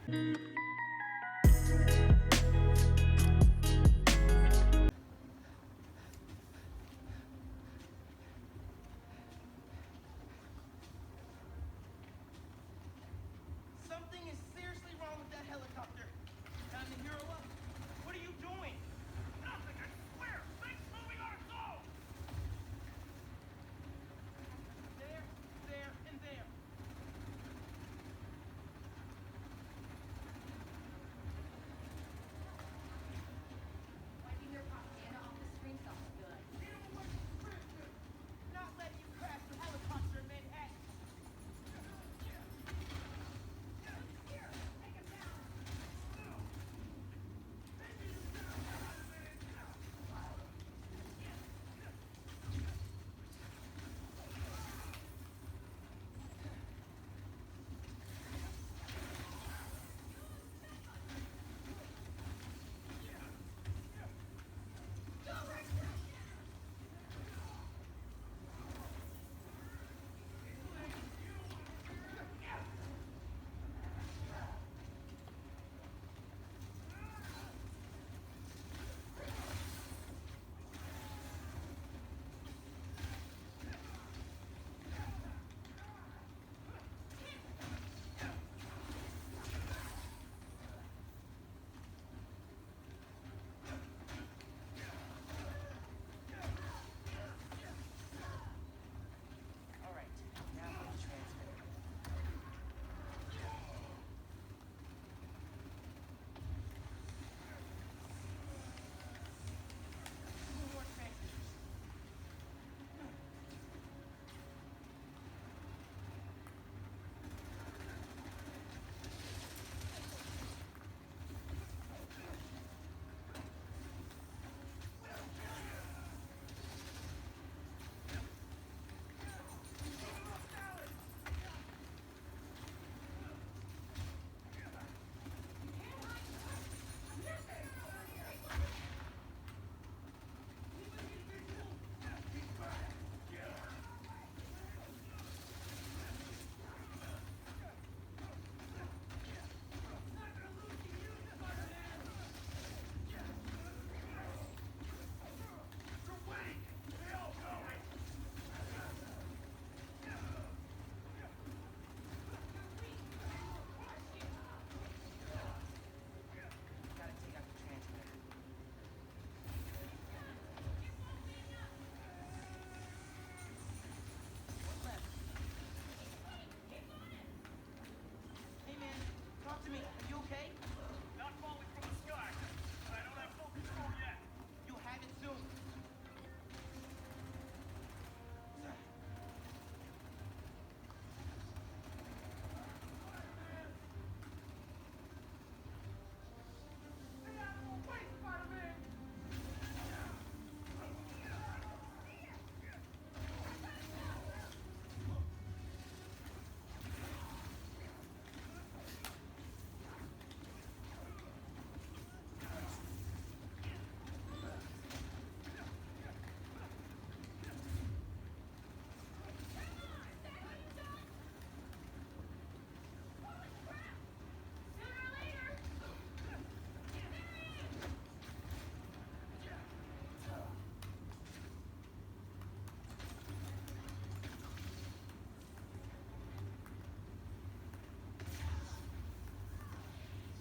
Something is seriously wrong with that helicopter. Time to hero up. What are you doing? Nothing, I swear! Things moving on its own! There, there, and there. Wiping your propaganda off the screen sounds good. Not letting you crash the helicopter in Manhattan. All right, now for the transmitter. Two more transmitters. Gotta take out the transmitter. One left. Hey man, talk to me. Are you okay? Not falling from the sky, but I don't have full control yet. You'll have it soon.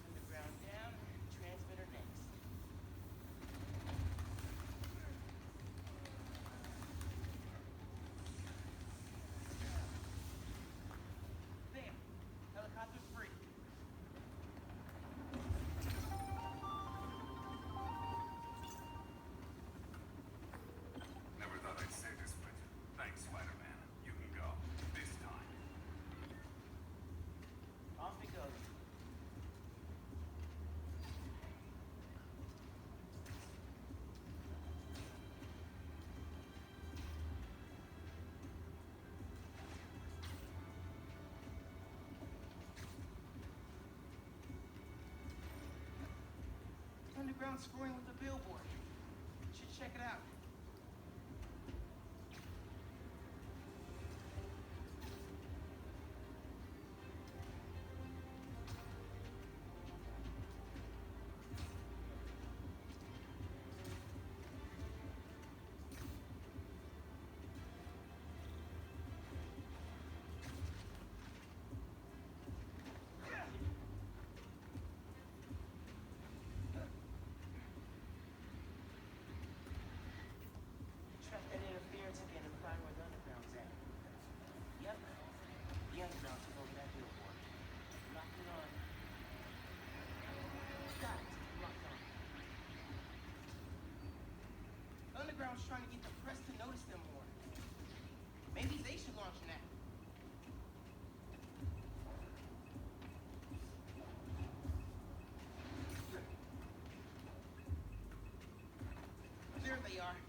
Underground down, transmitter next. There, helicopter's free. Never thought I'd say this, but thanks, Spider-Man. You can go. This time. Off it goes. Underground screwing with the billboard. Should check it out. job's trying to get the press to notice them more. Maybe they should launch an app. There they are.